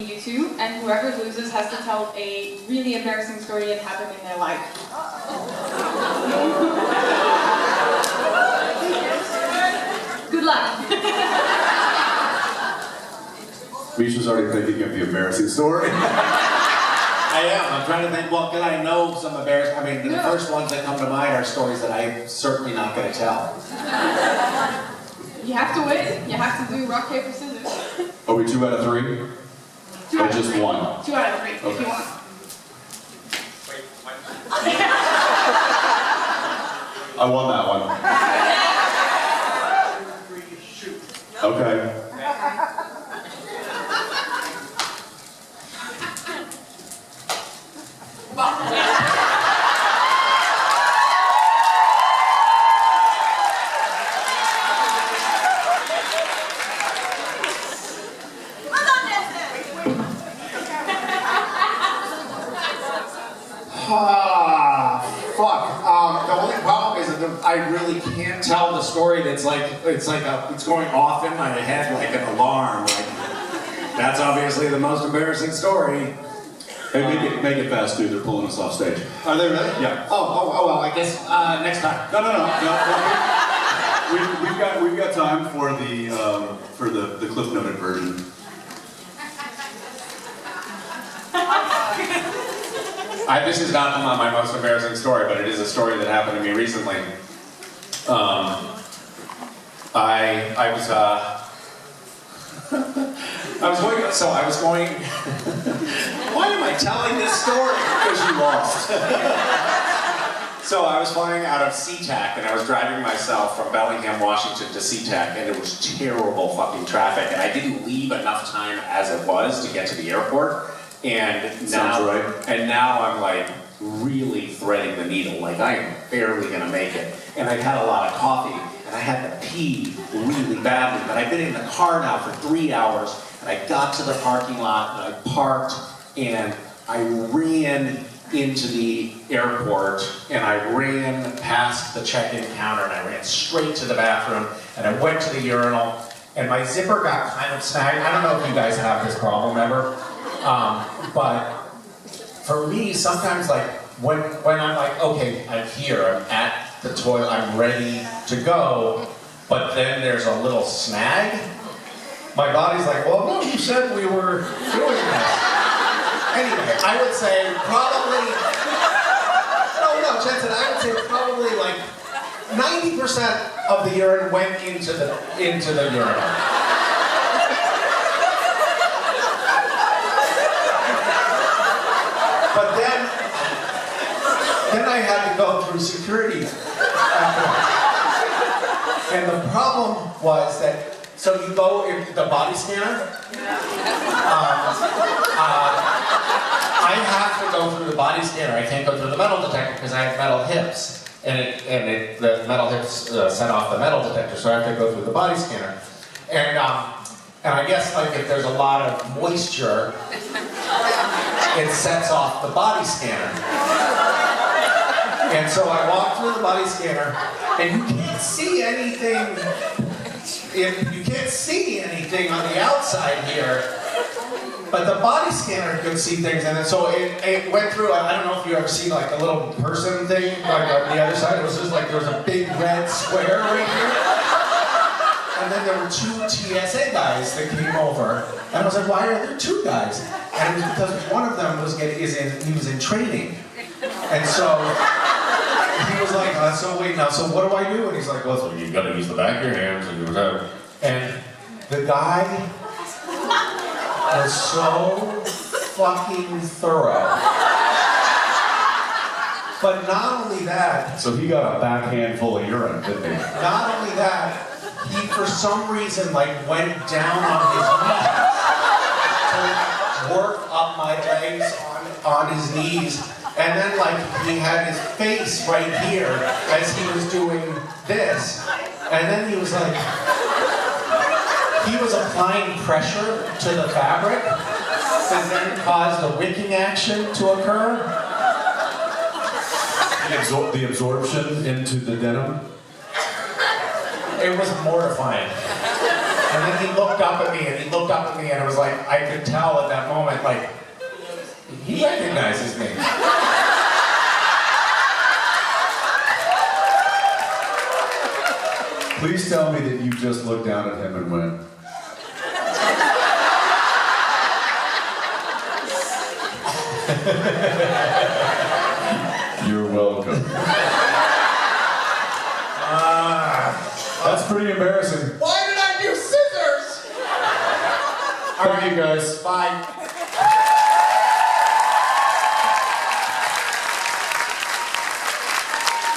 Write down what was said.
you two, and whoever loses has to tell a really embarrassing story that happened in their life. Good luck. Misha's already thinking of the embarrassing story. I am. I'm trying to think, well, can I know some embarrassing... I mean, the first ones that come to mind are stories that I'm certainly not going to tell. You have to win. You have to do rock, paper, scissors. Are we 2 out of 3? 2 Or out of just 3. 1? 2 out of 3, Okay. if you want. I won that one. Okay. The only problem is that I really can't tell the story that's it's going off in my head like an alarm. Like, that's obviously the most embarrassing story. Hey, make it fast, dude. They're pulling us off stage. Are they really? Yeah. Oh, well, I guess next time. No. We've got time for the Cliff Noted version. This is not my most embarrassing story, but it is a story that happened to me recently. I was going. Why am I telling this story? Because you lost. So I was flying out of SeaTac, and I was driving myself from Bellingham, Washington to SeaTac, and it was terrible fucking traffic, and I didn't leave enough time as it was to get to the airport. And now I'm like really threading the needle, like I am barely gonna make it. And I've had a lot of coffee, and I had to pee really badly, but I've been in the car now for 3 hours, and I got to the parking lot, and I parked, and I ran into the airport, and I ran past the check-in counter, and I ran straight to the bathroom, and I went to the urinal, and my zipper got kind of snagged. I don't know if you guys have this problem ever. But for me, sometimes like when I'm like, okay, I'm here, I'm at the toilet, I'm ready to go, but then there's a little snag, my body's like, well, no, you said we were doing this. Anyway, I would say probably, no, Jensen, I would say probably like 90% of the urine went into the urinal. But then I had to go through security afterwards. And the problem was that, so you go in the body scanner. I have to go through the body scanner. I can't go through the metal detector because I have metal hips. And the metal hips set off the metal detector, so I have to go through the body scanner. And I guess like if there's a lot of moisture, it sets off the body scanner. And so I walk through the body scanner, and you can't see anything. You can't see anything on the outside here, but the body scanner could see things. And then so it went through. I don't know if you ever see like a little person thing like on the other side. It was just like there was a big red square right here. And then there were 2 TSA guys that came over, and I was like, why are there 2 guys? And it was because one of them was in training, and so he was like, so wait now, so what do I do? And he's like, well, so you got to use the back of your hands and do whatever. And the guy was so fucking thorough. But not only that. So he got a backhand full of urine, didn't he? Not only that. He, for some reason, like, went down on his knees to work up my legs on his knees. And then, like, he had his face right here as he was doing this. And then he was like, he was applying pressure to the fabric that then caused a wicking action to occur. The absorption into the denim? It was mortifying. And then he looked up at me, and he looked up at me, and it was like, I could tell at that moment, like, he recognizes me. Please tell me that you just looked down at him and went, "You're welcome." That's pretty embarrassing. Why did I do scissors? Thank you guys. Bye.